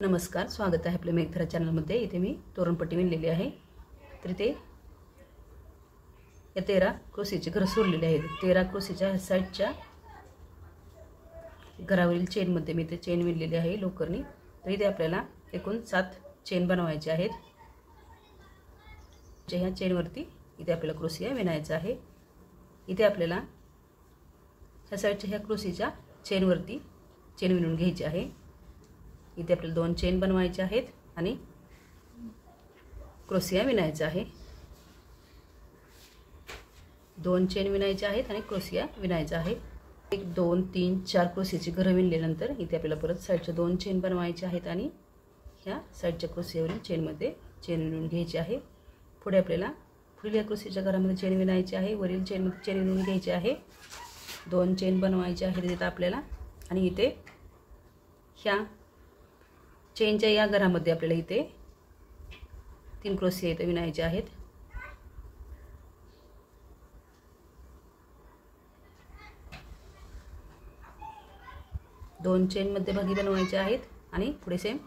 नमस्कार, स्वागत आहे आपल्या मेघधरा चॅनलमध्ये। इथे मी तोरणपट्टी विणलेली आहे। तर इथे या 13 क्रोशीचे घर सोडलेले आहेत। 13 क्रोशीच्या साईडच्या घरावरील चेनमध्ये मी इथे चेन विणलेली आहे लोकरनी। तर इथे आपल्याला एकूण 7 चेन बनवायचे आहेत। ह्या चेनवरती इथे आपल्याला क्रोशिया विणायचा आहे। इथे आपल्याला ह्या साईडच्या ह्या क्रोशीच्या चेनवरती चेन विणून घ्यायची आहे। इथे आपल्याला 2 चेन बनवायचे आहेत आणि क्रोशिया विणायचा आहे। 2 चेन विणायचे आहेत आणि क्रोशिया विणायचा आहे। 1 2 3 4 क्रोशियाची घर विणल्यानंतर इथे आपल्याला परत साईडच्या 2 चेन बनवायचे आहेत आणि ह्या साईडच्या क्रोशियावरील चेनमध्ये चेन विणून घ्यायची आहे। पुढे आपल्याला पुढील या क्रोशियाच्या घरामध्ये चेन विणायची आहे। वरील चेनमध्ये चेन विणून घ्यायची आहे। 2 चेन बनवायचे आहेत इथे आपल्याला आणि इथे ह्या चेनच्या या घरामध्ये आपल्याला इथे 3 क्रोशिया इथे विणायचे आहेत। दोन चेन मध्यभागी बनवायचे आहेत आणि पुढे सेम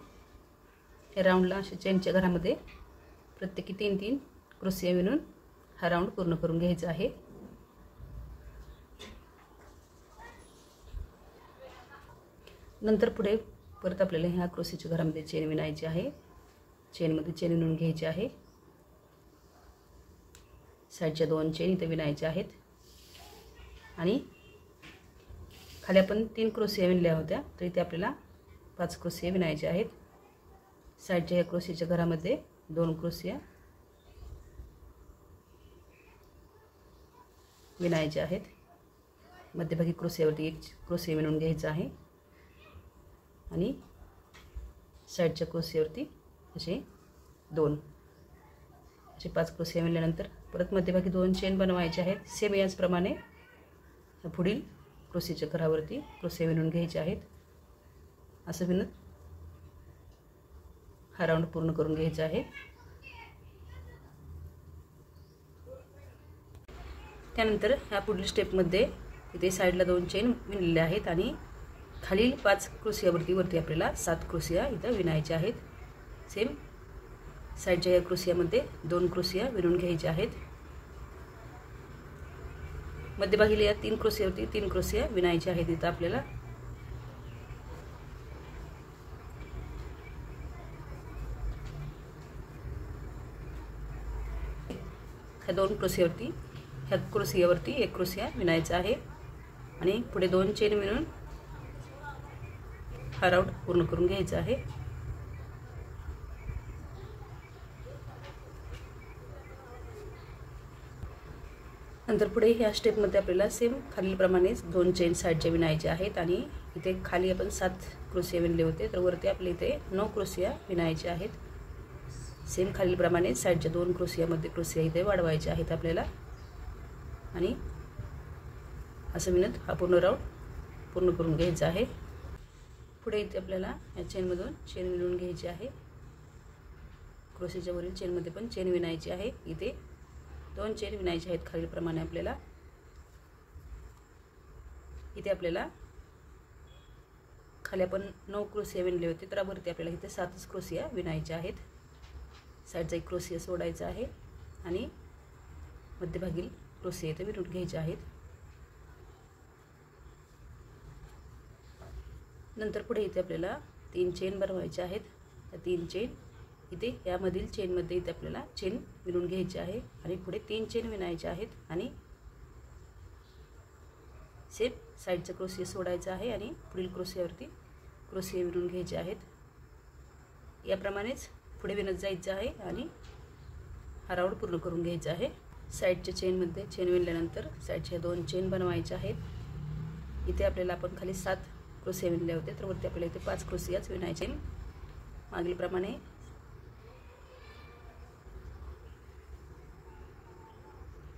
हे राऊंडला अशा चेनच्या घरामध्ये प्रत्येकी 3-3 क्रोशिया विणून हा राऊंड पूर्ण करून घ्यायचा आहे। नंतर पुढे परत आपल्याला ह्या क्रोशीच्या घरामध्ये चेन विणायची आहे। चेनमध्ये चेन विणून घ्यायची आहे। साईडच्या 2 चेन इथे विणायच्या आहेत आणि खाली आपण 3 क्रोशिया विणल्या होत्या, तर इथे आपल्याला 5 क्रोशिया विणायच्या आहेत। साईडच्या ह्या क्रोशीच्या घरामध्ये 2 क्रोशिया विणायच्या आहेत। मध्यभागी क्रोशियावरती 1 क्रोशिया विणून घ्यायचा आहे आणि साईडच्या क्रोशियावरती असे 2 असे 5 क्रोशिया विणल्यानंतर परत मध्यभागी 2 चेन बनवायचे आहेत। सेम याचप्रमाणे पुढील क्रोशीच्या घरावरती क्रोशिया विणून घ्यायचे आहेत। असं विणत हा राऊंड पूर्ण करून घ्यायचा आहे। त्यानंतर ह्या पुढील स्टेपमध्ये इथे साईडला 2 चेन विणलेल्या आहेत आणि खालील 5 क्रोशियावरती आपल्याला 7 क्रोशिया इथं विणायच्या आहेत। सेम साईडच्या या क्रोशियामध्ये 2 क्रोशिया विणून घ्यायच्या आहेत। मध्यभागी या 3 क्रोशियावरती 3 क्रोशिया विणायच्या आहेत इथं आपल्याला। ह्या 2 क्रोशियावरती ह्या क्रोशियावरती 1 क्रोशिया विणायचा आहे आणि पुढे 2 चेन विणून हा राऊंड पूर्ण करून घ्यायचा आहे। नंतर पुढे ह्या स्टेपमध्ये आपल्याला सेम खालीलप्रमाणेच 2 चेन साईडच्या विणायच्या आहेत आणि इथे खाली आपण 7 क्रोशिया विणले होते, तर वरती आपल्या इथे 9 क्रोशिया विणायच्या आहेत। सेम खालीलप्रमाणे साईडच्या 2 क्रोशियामध्ये क्रोशिया इथे वाढवायच्या आहेत आपल्याला आणि असं विणत हा पूर्ण राऊंड पूर्ण करून घ्यायचा आहे। पुढे इथे आपल्याला या चेनमधून चेन विणून घ्यायची आहे। क्रोशियाच्या वरील चेनमध्ये पण चेन विणायची आहे। इथे 2 चेन विणायचे आहेत खालीलप्रमाणे आपल्याला। इथे आपल्याला खाली आपण 9 क्रोशिया विणले होते, तर वरती आपल्याला इथे 7 क्रोशिया विणायच्या आहेत। साईडचा 1 क्रोशिया सोडायचा आहे आणि मध्यभागी क्रोशिया इथे विणून घ्यायचे आहेत। नंतर पुढे इथे आपल्याला 3 चेन बनवायचे आहेत। या 3 चेन इथे यामधील चेनमध्ये इथे आपल्याला चेन विणून घ्यायची आहे आणि पुढे 3 चेन विणायचे आहेत आणि सेम साईडचा क्रोशिया सोडायचा आहे आणि पुढील क्रोशियावरती क्रोशिया विणून घ्यायचे आहेत। याप्रमाणेच पुढे विणत जायचं आहे आणि हा राऊंड पूर्ण करून घ्यायचा आहे। साईडच्या चेनमध्ये चेन विणल्यानंतर साईडच्या 2 चेन बनवायच्या आहेत। इथे आपल्याला आपण खाली 7 क्रोशिया विणले होते, तर वरती आपल्याला इथे 5 क्रोशियाच विणायचे। मागील प्रमाणे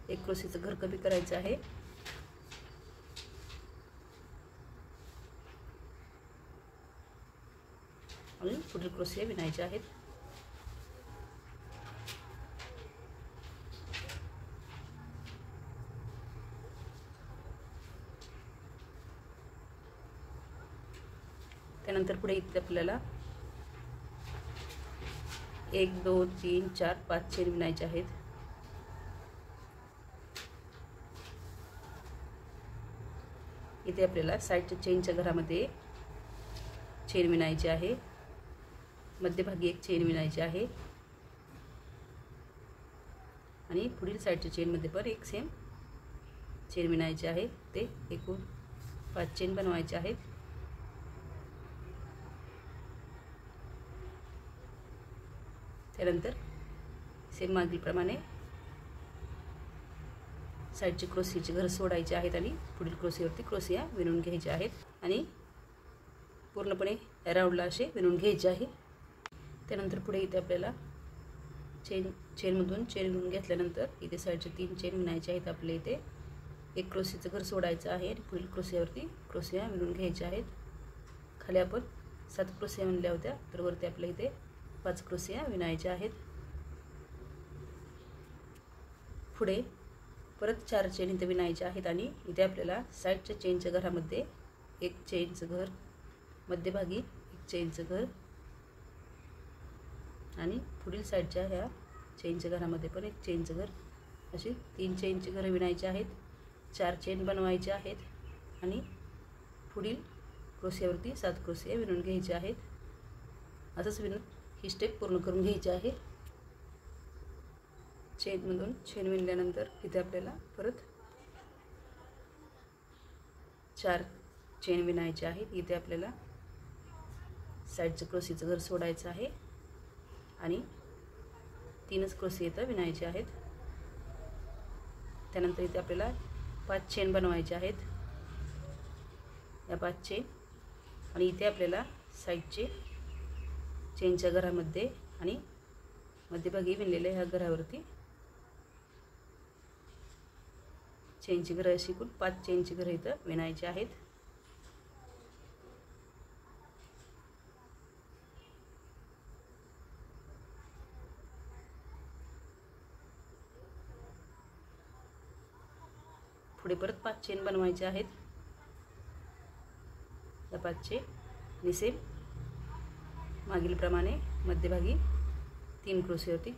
एक क्रोशीचं घर कमी करायचं आहे आणि पुढील क्रोशिया विणायचे आहेत। त्यानंतर पुढे इथे आपल्याला 1 2 3 4 5 चेन विणायचे आहेत। इथे आपल्याला साईडच्या चेनच्या घरामध्ये चेन विणायची आहे। मध्यभागी एक चेन विणायची आहे आणि पुढील साईडच्या चेनमध्ये पण एक सेम चेन विणायची आहे। ते एकूण 5 चेन बनवायचे आहेत। त्यानंतर सेम मागीलप्रमाणे साईडचे क्रोशियाचे घर सोडायचे आहेत आणि पुढील क्रोशियावरती क्रोशिया विणून घ्यायचे आहेत आणि पूर्णपणे राऊंडला असे विणून घ्यायचे आहे। त्यानंतर पुढे इथे आपल्याला चेनमधून चेन विणून घेतल्यानंतर इथे साईडचे 3 चेन विणायचे आहेत। आपल्या इथे एक क्रोशियाचं घर सोडायचं आहे आणि पुढील क्रोशियावरती क्रोशिया विणून घ्यायचे आहेत। खाली आपण 7 क्रोशिया विणल्या होत्या, तर वरती आपल्या इथे 5 क्रोशिया विणायच्या आहेत। पुढे परत 4 चेन इथे विणायच्या आहेत आणि इथे आपल्याला साईडच्या चेनच्या घरामध्ये एक चेनचं घर, मध्यभागी एक चेनचं घर आणि पुढील साईडच्या ह्या चेनच्या घरामध्ये पण एक चेनचं घर, अशी 3 चेनची घरं विणायची आहेत। 4 चेन बनवायचे आहेत आणि पुढील क्रोशियावरती 7 क्रोशिया विणून घ्यायचे आहेत। असंच विणून ही स्टेप पूर्ण करून घ्यायची आहे। चेनमधून चेन विणल्यानंतर इथे आपल्याला परत 4 चेन विणायचे आहेत। इथे आपल्याला साईडचं क्रोशियाचं घर सोडायचं आहे आणि 3च क्रोशिया इथं विणायचे आहेत। त्यानंतर इथे आपल्याला 5 चेन बनवायचे आहेत। या 5 चेन आणि इथे आपल्याला साईडचे चेनच्या घरामध्ये आणि मध्यभागी विणलेल्या ह्या घरावरती चेनची घरं अशी एकूण 5 चेनची घरं इथं विणायची आहेत। पुढे परत 5 चेन बनवायचे आहेत। या 5 चेन आणि सेम मागीलप्रमाणे मध्यभागी 3 क्रोशियावरती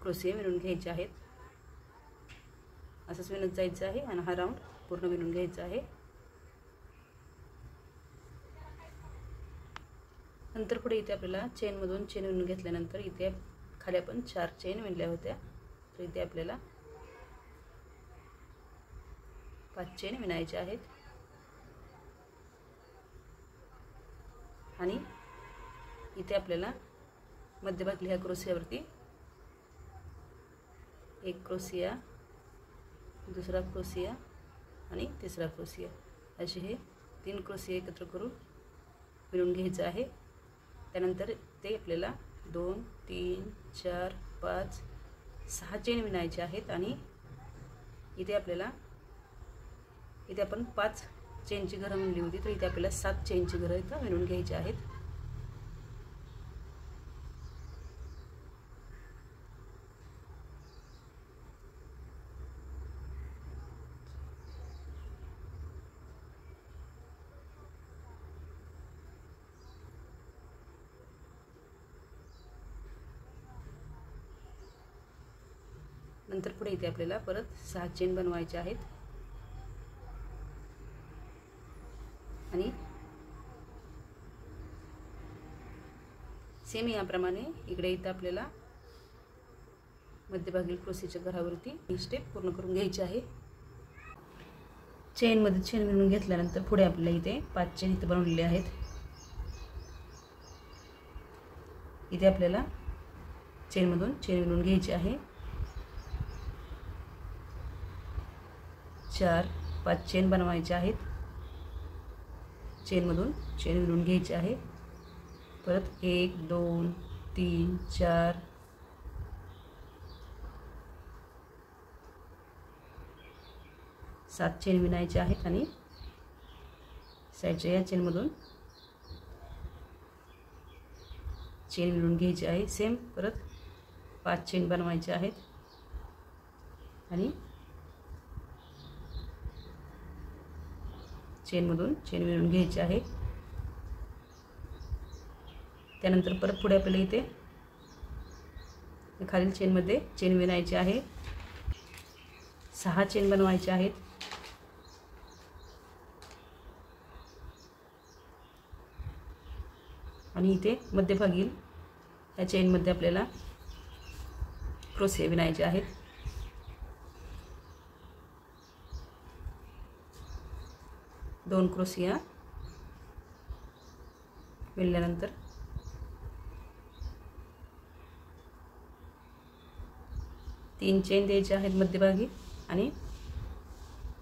क्रोशिया विणून घ्यायचे आहेत। असंच विणत जायचं आहे आणि हा राऊंड पूर्ण विणून घ्यायचा आहे। नंतर पुढे इथे आपल्याला चेनमधून चेन विणून घेतल्यानंतर इथे खाली आपण 4 चेन विणल्या होत्या, तर इथे आपल्याला 5 चेन विणायचे आहेत आणि इथे आपल्याला मध्यभागी ह्या क्रोशियावरती एक क्रोशिया, दुसरा क्रोशिया आणि तिसरा क्रोशिया, असे हे 3 क्रोशिया एकत्र करून विणून घ्यायचं आहे। त्यानंतर ते आपल्याला 2 3 4 5 6 चेन विणायचे आहेत आणि इथे आपण 5 चेनची घरं विणली होती, तर इथे आपल्याला 7 चेनची घरं इथं विणून घ्यायची आहेत। नंतर पुढे इथे आपल्याला परत 6 चेन बनवायचे आहेत आणि सेम याप्रमाणे इकडे इथं आपल्याला मध्यभागी क्रोशियाच्या घरावरती ही स्टेप पूर्ण करून घ्यायची आहे। चेनमध्ये चेन विणून घेतल्यानंतर पुढे आपल्याला इथे 5 चेन इथे बनवलेले आहेत। इथे आपल्याला चेनमधून चेन विणून घ्यायची आहे। 4 5 चेन बनवायचे आहेत। चेनमधून चेन विणून घ्यायची आहे। परत 1 2 3 4 7 चेन विणायचे आहेत आणि साईडच्या या चेनमधून चेन विणून घ्यायची आहे। सेम परत 5 चेन बनवायचे आहेत आणि चेनमधून चेन विणून घ्यायची आहे। त्यानंतर परत पुढे आपल्याला इथे खालील चेनमध्ये चेन विणायची आहे. 6 चेन बनवायचे आहेत. आणि इथे मध्यभागी या चेनमध्ये आपल्याला क्रोशे विणायचे आहेत. दोन क्रोशिया विणल्यानंतर तीन चेन द्यायचे आहेत मध्यभागी आणि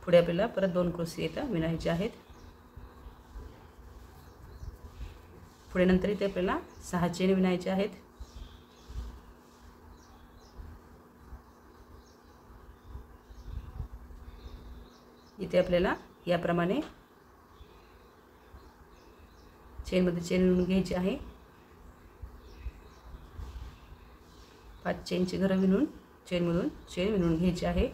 पुढे आपल्याला परत 2 क्रोशे इथं विणायचे आहेत. पुढे नंतर इथे आपल्याला 6 चेन विणायचे आहेत. इथे आपल्याला याप्रमाणे चेनमध्ये चेन विणून घ्यायची आहे. 5 चेनची घरं विणून चेनमधून चेन विणून घ्यायची आहे.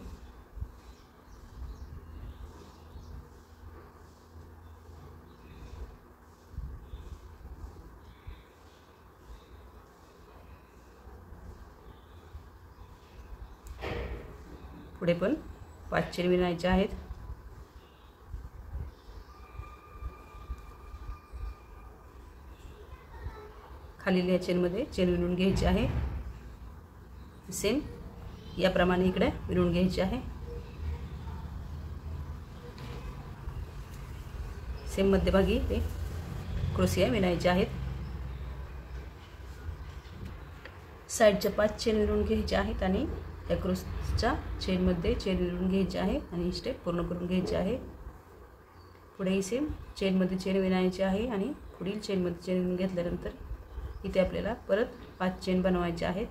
पुढे पण 5 चेन विणायचे आहेत. खालील या चेनमध्ये चेन विणून घ्यायची आहे. सेम याप्रमाणे इकडे विणून घ्यायचे आहे. सेम मध्यभागी ते क्रोशिया विणायचे आहेत. साईडच्या 5 चेन विणून घ्यायचे आहेत आणि त्या क्रोशच्या चेनमध्ये चेन विणून घ्यायचे आहे आणि स्टेप पूर्ण करून घ्यायचे आहे. पुढेही सेम चेनमध्ये चेन विणायचे आहे आणि पुढील चेनमध्ये चेन विणून घेतल्यानंतर इथे आपल्याला परत 5 चेन बनवायचे आहेत.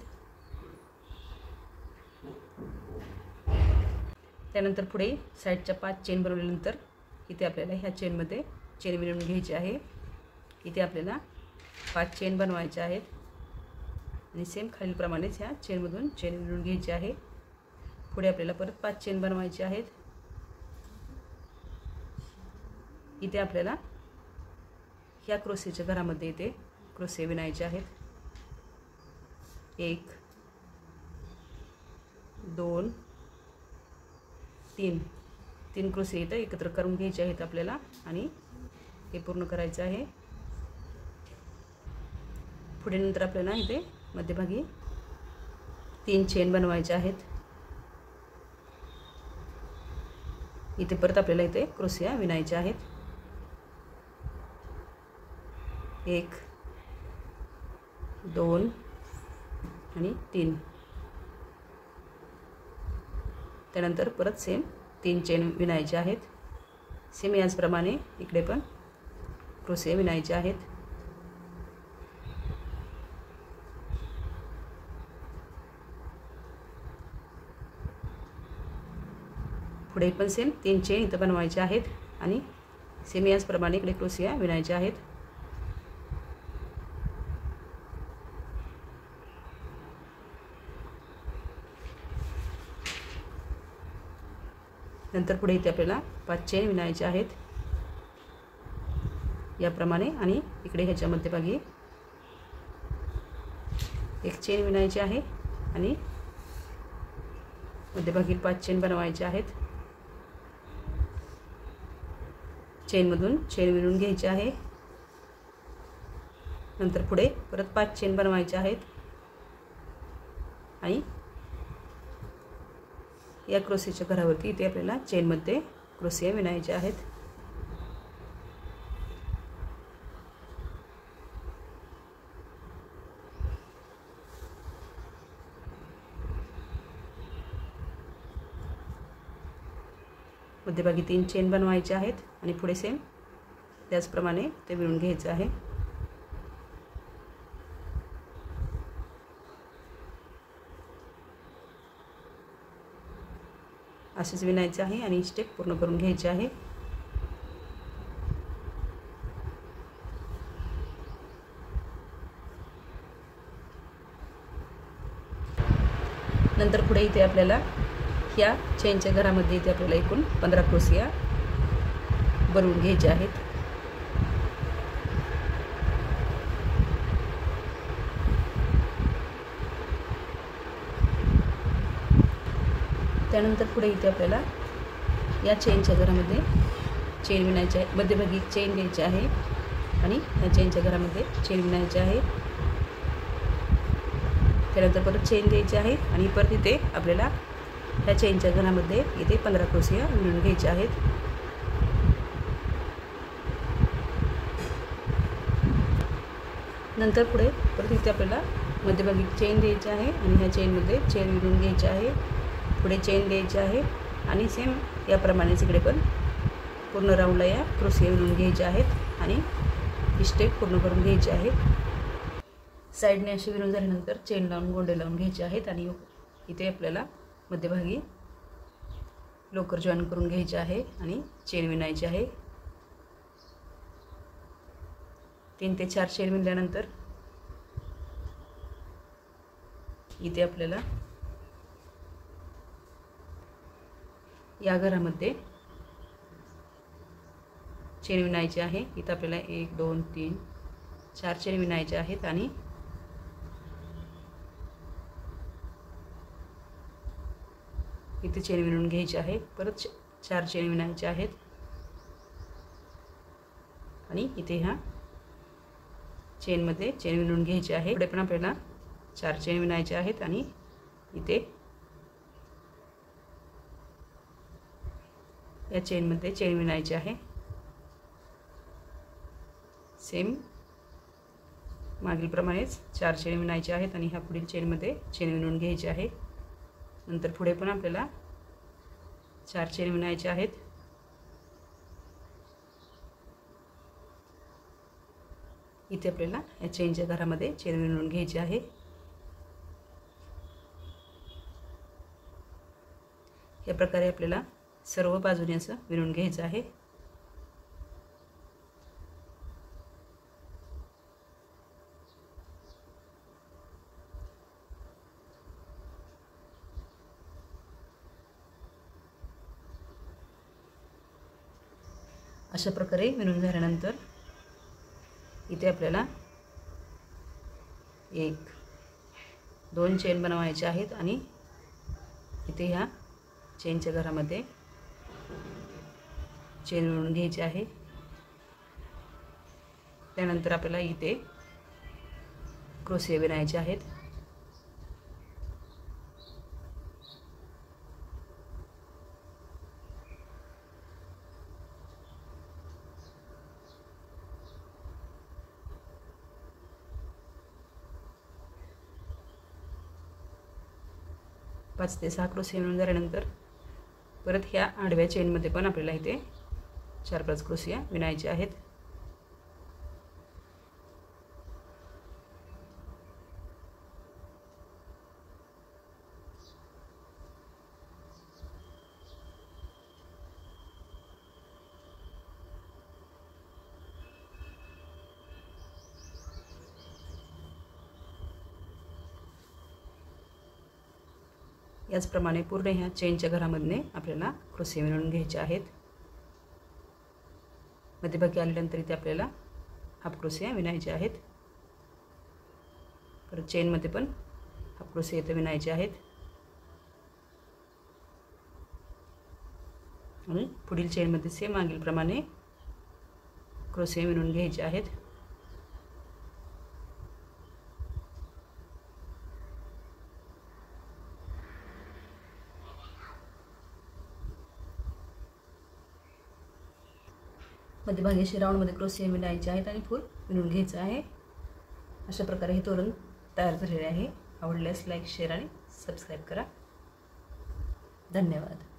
त्यानंतर पुढे साईडच्या 5 चेन बनवल्यानंतर इथे आपल्याला ह्या चेनमध्ये चेन विणून घ्यायची आहे. इथे आपल्याला 5 चेन बनवायचे आहेत आणि सेम खालीलप्रमाणेच ह्या चेनमधून चेन विणून घ्यायची आहे. पुढे आपल्याला परत 5 चेन बनवायचे आहेत. इथे आपल्याला ह्या क्रोशेच्या घरामध्ये इथे क्रोशे विणायचे आहेत. 1 2 3 क्रोशे इथं एकत्र करून घ्यायचे आहेत आपल्याला आणि हे पूर्ण करायचं आहे. पुढे नंतर आपल्याला इथे मध्यभागी 3 चेन बनवायचे आहेत. इथे परत आपल्याला इथे क्रोशिया विणायचे आहेत. 1 2 आणि 3. त्यानंतर परत सेम 3 चेन विणायचे आहेत. सेम याचप्रमाणे इकडे पण क्रोशे विणायचे आहेत. पुढे पण सेम 3 चेन इथं बनवायचे आहेत आणि सेम याचप्रमाणे इकडे क्रोशिया विणायचे आहेत. नंतर पुढे इथे आपल्याला 5 चेन विणायचे आहेत याप्रमाणे आणि इकडे ह्याच्या मध्यभागी 1 चेन विणायची आहे आणि मध्यभागी 5 चेन बनवायचे आहेत. चेनमधून चेन विणून घ्यायचे आहे. नंतर पुढे परत 5 चेन बनवायचे आहेत आणि या क्रोशेच्या घरावरती इथे आपल्याला चेनमध्ये क्रोशिया विणायचे आहेत. मध्यभागी 3 चेन बनवायचे आहेत आणि पुढे सेम त्याचप्रमाणे ते विणून घ्यायचे आहे. असेच विणायचे आहे आणि स्टेप पूर्ण करून घ्यायचे आहे. नंतर पुढे इथे आपल्याला ह्या चेनच्या घरामध्ये इथे आपल्याला एकूण 15 क्रोशिया बनवून घ्यायचे आहेत. त्यानंतर पुढे इथे आपल्याला या चेनच्या घरामध्ये चेन विणायची आहे, मध्यभागी चेन घ्यायची आहे आणि या चेनच्या घरामध्ये चेन विणायची आहे. त्यानंतर परत चेन द्यायची आहे आणि परत इथे आपल्याला ह्या चेनच्या घरामध्ये इथे 15 क्रोशिया विणून घ्यायच्या आहेत. नंतर पुढे परत इथे आपल्याला मध्यभागी चेन द्यायची आहे आणि ह्या चेनमध्ये चेन विणून घ्यायची आहे. पुढे चेन द्यायची आहे आणि सेम याप्रमाणेच इकडे पण पूर्ण राऊंडला या क्रोशिया विणून घ्यायच्या आहेत आणि ही स्टेप पूर्ण करून घ्यायची आहे. साईडने अशी विणून झाल्यानंतर चेन लावून गोंडे लावून घ्यायचे आहेत आणि इथे आपल्याला मध्यभागी लोकर जॉईन करून घ्यायचे आहे आणि चेन विणायची आहे. 3 ते 4 चेन विणल्यानंतर इथे आपल्याला या घरामध्ये चेन विणायची आहे. इथे आपल्याला 1 2 3 4 चेन विणायचे आहेत आणि इथे चेन विणून घ्यायची आहे. परत 4 चेन विणायचे आहेत आणि इथे ह्या चेनमध्ये चेन विणून घ्यायची आहे. पुढे पण आपल्याला 4 चेन विणायचे आहेत आणि इथे या चेनमध्ये चेन विणायची आहे. सेम मागीलप्रमाणेच 4 चेन विणायचे आहेत आणि ह्या पुढील चेनमध्ये चेन विणून घ्यायची आहे. नंतर पुढे पण आपल्याला 4 चेन विणायचे आहेत. इथे आपल्याला या चेनच्या घरामध्ये चेन विणून घ्यायची आहे. या प्रकारे आपल्याला सर्व बाजूने असं विणून घ्यायचं आहे. अशा प्रकारे विणून झाल्यानंतर इथे आपल्याला 1 2 चेन बनवायचे आहेत आणि इथे ह्या चेनच्या घरामध्ये चेन विणून घ्यायची आहे. त्यानंतर आपल्याला इथे क्रोशिया विणायचे आहेत. पाच ते 6 क्रोशिया विणून झाल्यानंतर परत ह्या आडव्या चेनमध्ये पण आपल्याला इथे 4-5 क्रोशिया विणायचे आहेत. याचप्रमाणे पूर्ण ह्या चेनच्या घरामध्ये आपल्याला क्रोशिया विणून घ्यायचे आहेत. मध्यभागी आल्यानंतर इथे आपल्याला हाफ क्रोशिया विणायचे आहेत. परत चेनमध्ये पण हाफ क्रोशिया इथे विणायचे आहेत आणि पुढील चेनमध्ये सेम मागीलप्रमाणे क्रोशिया विणून घ्यायचे आहेत. मध्यभागी अशी राऊंडमध्ये क्रोशिया विणायचे आहेत आणि फुल विणून घ्यायचं आहे. अशा प्रकारे हे तोरण तयार झालेले आहे. आवडल्यास लाईक शेअर आणि सबस्क्राईब करा. धन्यवाद.